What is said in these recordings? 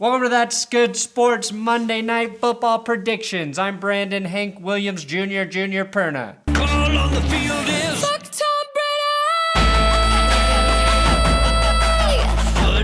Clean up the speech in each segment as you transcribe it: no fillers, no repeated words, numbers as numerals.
Welcome to That's Good Sports Monday Night Football Predictions. I'm Brandon Hank Williams Jr. Perna. Call on the field is Fuck Tom Brady!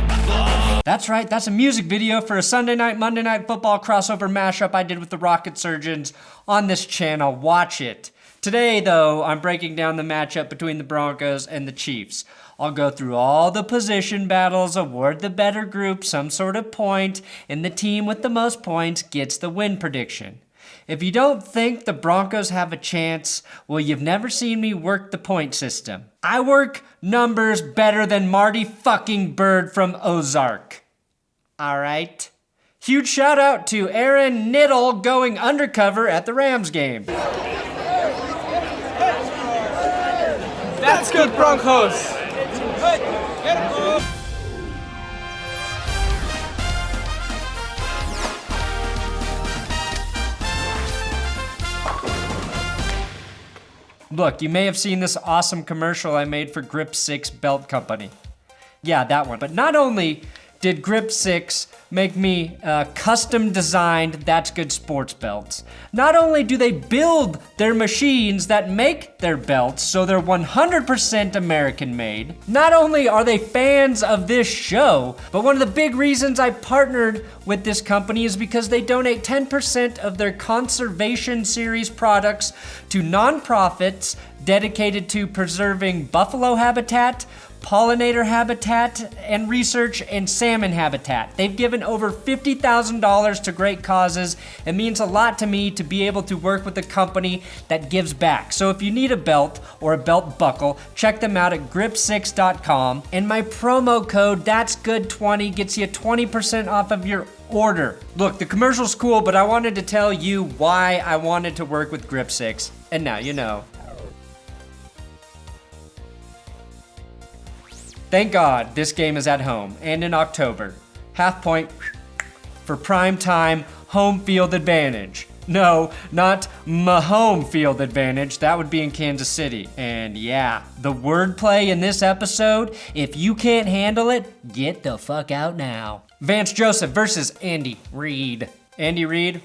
football. That's right, that's a music video for a Sunday night, Monday Night Football crossover mashup I did with the Rocket Surgeons on this channel. Watch it. Today, though, I'm breaking down the matchup between the Broncos and the Chiefs. I'll go through all the position battles, award the better group some sort of point, and the team with the most points gets the win prediction. If you don't think the Broncos have a chance, well, you've never seen me work the point system. I work numbers better than Marty fucking Bird from Ozark. All right? Huge shout out to Aaron Niddle going undercover at the Rams game. That's good, Broncos. Look, you may have seen this awesome commercial I made for Grip 6 Belt Company. Yeah, that one. But not only did Grip 6 make me custom designed That's Good Sports belts, not only do they build their machines that make their belts so they're 100% American made, not only are they fans of this show, but one of the big reasons I partnered with this company is because they donate 10% of their conservation series products to nonprofits dedicated to preserving buffalo habitat, pollinator habitat and research, and salmon habitat. They've given over $50,000 to great causes. It means a lot to me to be able to work with a company that gives back. So if you need a belt or a belt buckle, check them out at grip6.com. And my promo code, That's Good 20, gets you 20% off of your order. Look, the commercial's cool, but I wanted to tell you why I wanted to work with Grip 6. And now you know. Thank God this game is at home and in October. Half point for prime time home field advantage. No, not Mahomes field advantage. That would be in Kansas City. And yeah, the wordplay in this episode, if you can't handle it, get the fuck out now. Vance Joseph versus Andy Reid. Andy Reid,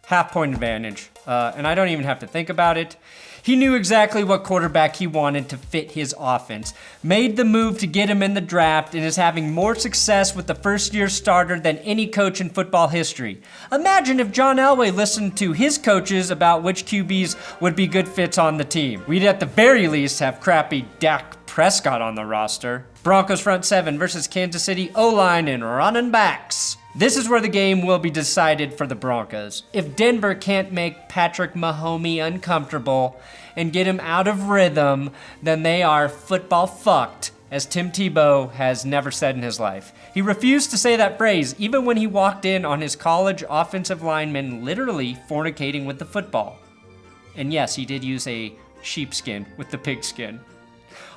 half point advantage. And I don't even have to think about it. He knew exactly what quarterback he wanted to fit his offense, made the move to get him in the draft, and is having more success with the first-year starter than any coach in football history. Imagine if John Elway listened to his coaches about which QBs would be good fits on the team. We'd at the very least have crappy Dak Prescott on the roster. Broncos front seven versus Kansas City O-line and running backs. This is where the game will be decided for the Broncos. If Denver can't make Patrick Mahomes uncomfortable and get him out of rhythm, then they are football fucked, as Tim Tebow has never said in his life. He refused to say that phrase even when he walked in on his college offensive lineman literally fornicating with the football. And yes, he did use a sheepskin with the pigskin.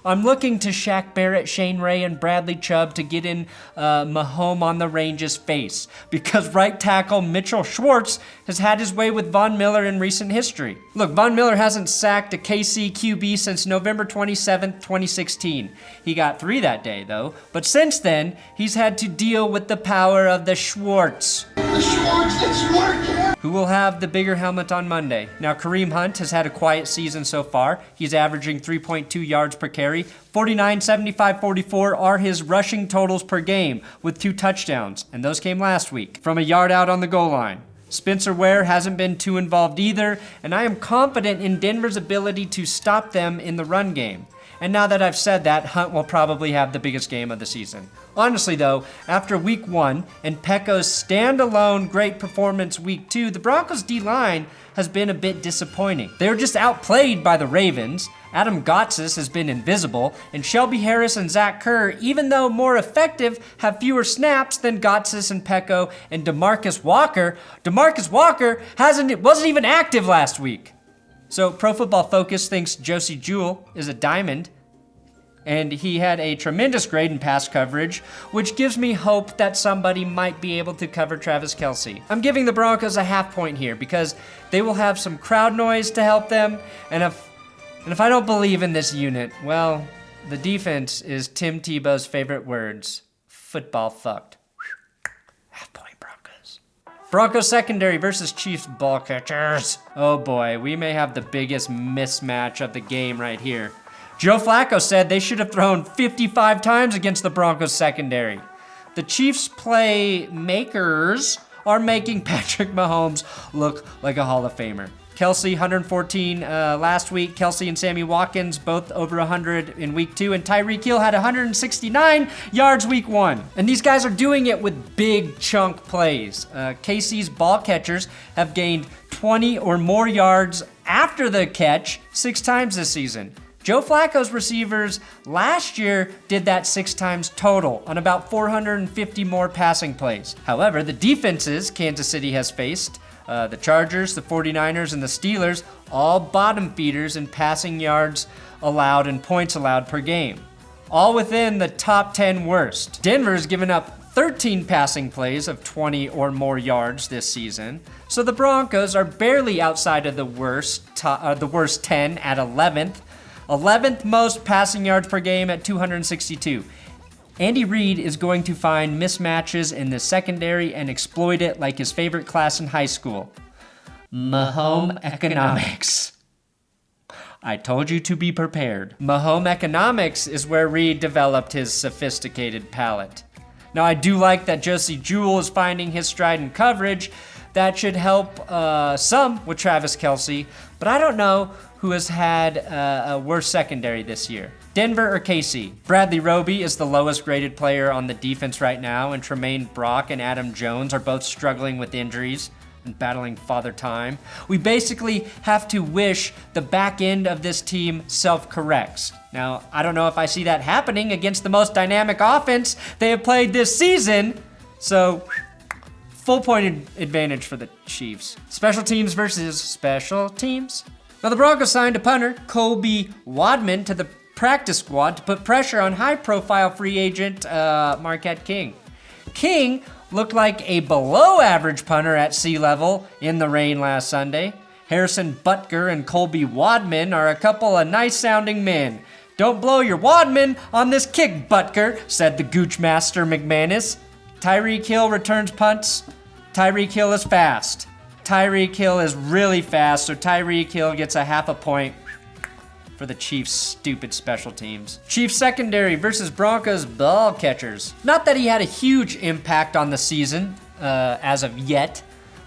I'm looking to Shaq Barrett, Shane Ray, and Bradley Chubb to get in Mahomes on the Range's face, because right tackle Mitchell Schwartz has had his way with Von Miller in recent history. Look, Von Miller hasn't sacked a KC QB since November 27th, 2016. He got 3 that day, though, but since then, he's had to deal with the power of the Schwartz. The Schwartz, it's working! Who will have the bigger helmet on Monday. Now, Kareem Hunt has had a quiet season so far. He's averaging 3.2 yards per carry. 49, 75, 44 are his rushing totals per game with 2 touchdowns, and those came last week from a yard out on the goal line. Spencer Ware hasn't been too involved either, and I am confident in Denver's ability to stop them in the run game. And now that I've said that, Hunt will probably have the biggest game of the season. Honestly though, after week 1 and Pecco's standalone great performance week 2, the Broncos D-line has been a bit disappointing. They were just outplayed by the Ravens. Adam Gotsis has been invisible, and Shelby Harris and Zach Kerr, even though more effective, have fewer snaps than Gotsis and Pecco. And Demaryius Walker wasn't even active last week. So Pro Football Focus thinks Josie Jewell is a diamond, and he had a tremendous grade in pass coverage, which gives me hope that somebody might be able to cover Travis Kelce. I'm giving the Broncos a half point here because they will have some crowd noise to help them, and if I don't believe in this unit, well, the defense is Tim Tebow's favorite words, football fucked. Half point. Broncos secondary versus Chiefs ball catchers. Oh boy, we may have the biggest mismatch of the game right here. Joe Flacco said they should have thrown 55 times against the Broncos secondary. The Chiefs playmakers are making Patrick Mahomes look like a Hall of Famer. Kelce, 114 last week. Kelce and Sammy Watkins, both over 100 in week 2. And Tyreek Hill had 169 yards week 1. And these guys are doing it with big chunk plays. KC's ball catchers have gained 20 or more yards after the catch 6 times this season. Joe Flacco's receivers last year did that 6 times total on about 450 more passing plays. However, the defenses Kansas City has faced, the Chargers, the 49ers, and the Steelers, all bottom feeders in passing yards allowed and points allowed per game, all within the top 10 worst. Denver's given up 13 passing plays of 20 or more yards this season, so the Broncos are barely outside of the worst 10 at 11th most passing yards per game at 262. Andy Reid is going to find mismatches in the secondary and exploit it like his favorite class in high school. Mahomes economics. I told you to be prepared. Mahomes economics is where Reid developed his sophisticated palate. Now, I do like that Josie Jewell is finding his stride in coverage. That should help some with Travis Kelce, but I don't know who has had a worse secondary this year. Denver or KC? Bradley Roby is the lowest graded player on the defense right now, and Tremaine Brock and Adam Jones are both struggling with injuries and battling father time. We basically have to wish the back end of this team self-corrects. Now, I don't know if I see that happening against the most dynamic offense they have played this season, so full point advantage for the Chiefs. Special teams versus special teams. Now, the Broncos signed a punter, Colby Wadman, to the practice squad to put pressure on high-profile free agent Marquette King. King looked like a below-average punter at sea level in the rain last Sunday. Harrison Butker and Colby Wadman are a couple of nice-sounding men. Don't blow your Wadman on this kick, Butker, said the Gooch Master McManus. Tyreek Hill returns punts. Tyreek Hill is fast. Tyreek Hill is really fast, so Tyreek Hill gets a half a point for the Chiefs' stupid special teams. Chiefs secondary versus Broncos ball catchers. Not that he had a huge impact on the season as of yet,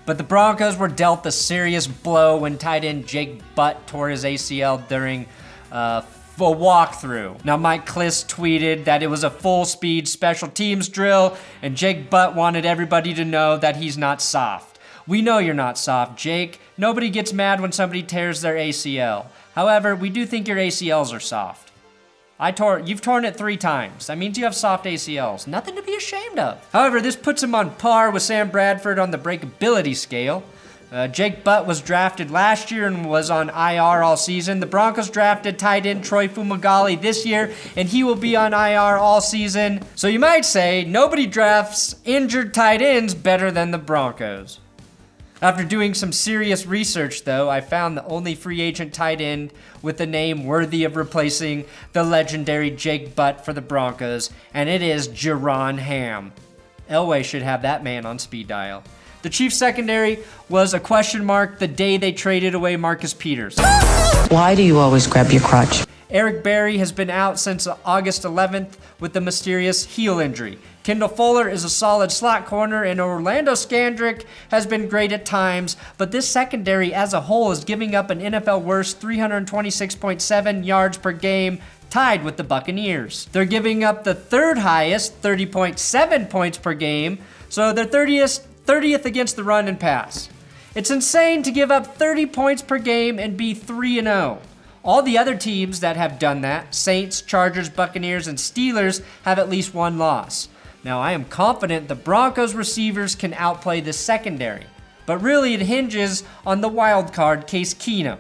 but the Broncos were dealt a serious blow when tight end Jake Butt tore his ACL during a walkthrough. Now, Mike Kliss tweeted that it was a full-speed special teams drill, and Jake Butt wanted everybody to know that he's not soft. We know you're not soft, Jake. Nobody gets mad when somebody tears their ACL. However, we do think your ACLs are soft. You've torn it 3 times. That means you have soft ACLs. Nothing to be ashamed of. However, this puts him on par with Sam Bradford on the breakability scale. Jake Butt was drafted last year and was on IR all season. The Broncos drafted tight end Troy Fumagalli this year, and he will be on IR all season. So you might say nobody drafts injured tight ends better than the Broncos. After doing some serious research, though, I found the only free agent tight end with a name worthy of replacing the legendary Jake Butt for the Broncos, and it is Jerron Ham. Elway should have that man on speed dial. The Chiefs secondary was a question mark the day they traded away Marcus Peters. Why do you always grab your crotch? Eric Berry has been out since August 11th with the mysterious heel injury. Kendall Fuller is a solid slot corner, and Orlando Scandrick has been great at times, but this secondary as a whole is giving up an NFL worst 326.7 yards per game, tied with the Buccaneers. They're giving up the 3rd highest, 30.7 points per game, so they're 30th against the run and pass. It's insane to give up 30 points per game and be 3-0. All the other teams that have done that, Saints, Chargers, Buccaneers, and Steelers, have at least 1 loss. Now, I am confident the Broncos receivers can outplay the secondary, but really it hinges on the wild card, Case Keenum.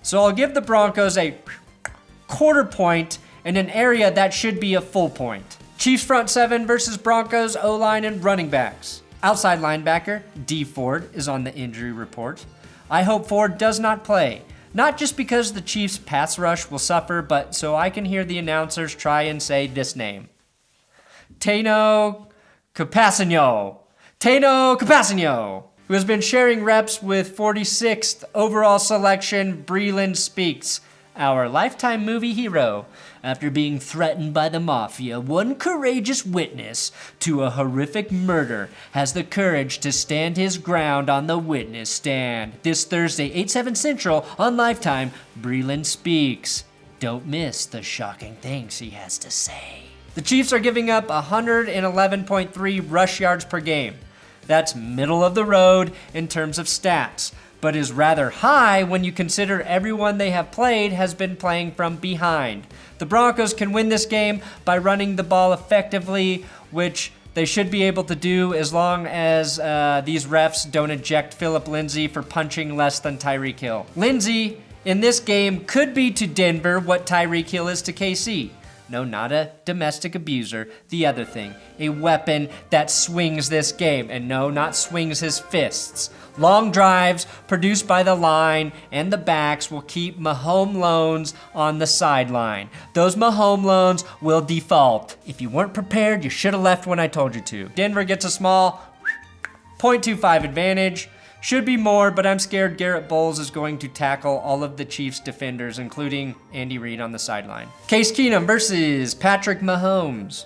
So I'll give the Broncos a quarter point in an area that should be a full point. Chiefs front 7 versus Broncos O-line and running backs. Outside linebacker, Dee Ford is on the injury report. I hope Ford does not play. Not just because the Chiefs' pass rush will suffer, but so I can hear the announcers try and say this name. Tano Capasino. who has been sharing reps with 46th overall selection Breland Speaks, our lifetime movie hero. After being threatened by the mafia, one courageous witness to a horrific murder has the courage to stand his ground on the witness stand. This Thursday, 8/7 Central on Lifetime, Breland Speaks. Don't miss the shocking things he has to say. The Chiefs are giving up 111.3 rush yards per game. That's middle of the road in terms of stats, but is rather high when you consider everyone they have played has been playing from behind. The Broncos can win this game by running the ball effectively, which they should be able to do as long as these refs don't eject Phillip Lindsay for punching less than Tyreek Hill. Lindsay, in this game, could be to Denver what Tyreek Hill is to KC. No, not a domestic abuser. The other thing, a weapon that swings this game. And no, not swings his fists. Long drives produced by the line and the backs will keep Mahomes loans on the sideline. Those Mahomes loans will default. If you weren't prepared, you should have left when I told you to. Denver gets a small 0.25 advantage. Should be more, but I'm scared Garrett Bowles is going to tackle all of the Chiefs defenders, including Andy Reid on the sideline. Case Keenum versus Patrick Mahomes.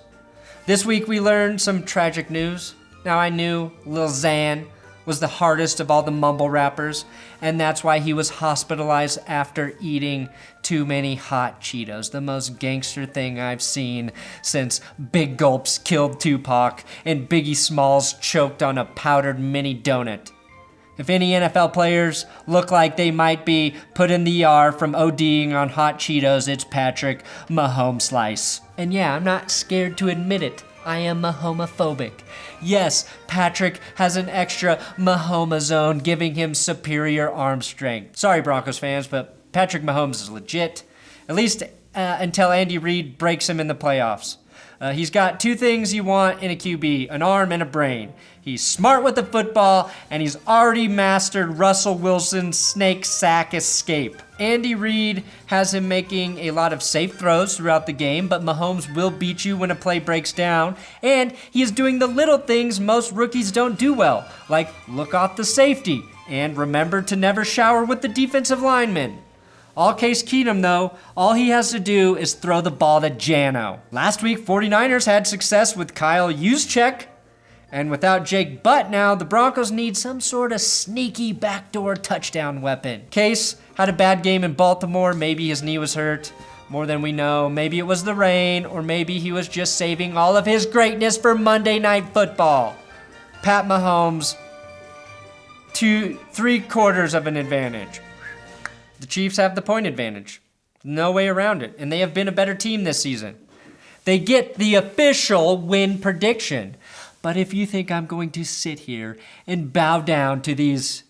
This week we learned some tragic news. Now I knew Lil Xan was the hardest of all the mumble rappers, and that's why he was hospitalized after eating too many hot Cheetos, the most gangster thing I've seen since Big Gulps killed Tupac and Biggie Smalls choked on a powdered mini donut. If any NFL players look like they might be put in the ER from ODing on hot Cheetos, it's Patrick Mahomes Slice. And yeah, I'm not scared to admit it. I am Mahomophobic. Yes, Patrick has an extra Mahomazone giving him superior arm strength. Sorry, Broncos fans, but Patrick Mahomes is legit. At least until Andy Reid breaks him in the playoffs. He's got two things you want in a QB, an arm and a brain. He's smart with the football, and he's already mastered Russell Wilson's snake sack escape. Andy Reid has him making a lot of safe throws throughout the game, but Mahomes will beat you when a play breaks down, and he is doing the little things most rookies don't do well, like look off the safety, and remember to never shower with the defensive lineman. All Case Keenum, though, all he has to do is throw the ball to Jano. Last week, 49ers had success with Kyle Juszczyk, and without Jake Butt now, the Broncos need some sort of sneaky backdoor touchdown weapon. Case had a bad game in Baltimore. Maybe his knee was hurt, more than we know. Maybe it was the rain, or maybe he was just saving all of his greatness for Monday Night Football. Pat Mahomes, 3/4 of an advantage. The Chiefs have the point advantage. No way around it. And they have been a better team this season. They get the official win prediction. But if you think I'm going to sit here and bow down to these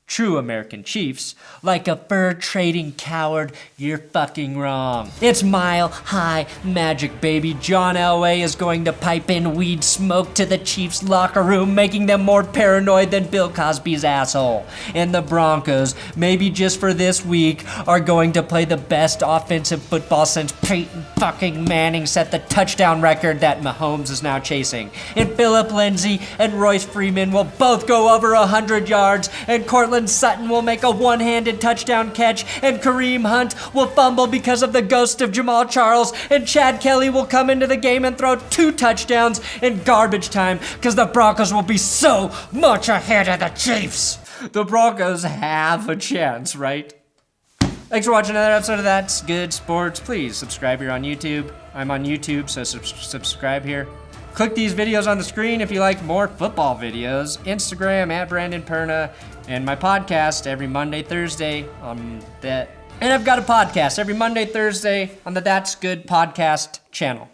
true American Chiefs like a fur-trading coward, you're fucking wrong. It's Mile High Magic, baby. John Elway is going to pipe in weed smoke to the Chiefs locker room, making them more paranoid than Bill Cosby's asshole. And the Broncos, maybe just for this week, are going to play the best offensive football since Peyton fucking Manning set the touchdown record that Mahomes is now chasing. And Phillip Lindsay and Royce Freeman will both go over 100 yards, and Courtland Sutton will make a one-handed touchdown catch, and Kareem Hunt will fumble because of the ghost of Jamal Charles, and Chad Kelly will come into the game and throw 2 touchdowns in garbage time because the Broncos will be so much ahead of the Chiefs. The Broncos have a chance, right? Thanks for watching another episode of That's Good Sports. Please subscribe here on YouTube. I'm on YouTube, so subscribe here. Click these videos on the screen if you like more football videos. Instagram @BrandonPerna, and my podcast every Monday, Thursday on that. And I've got a podcast every Monday, Thursday on the That's Good podcast channel.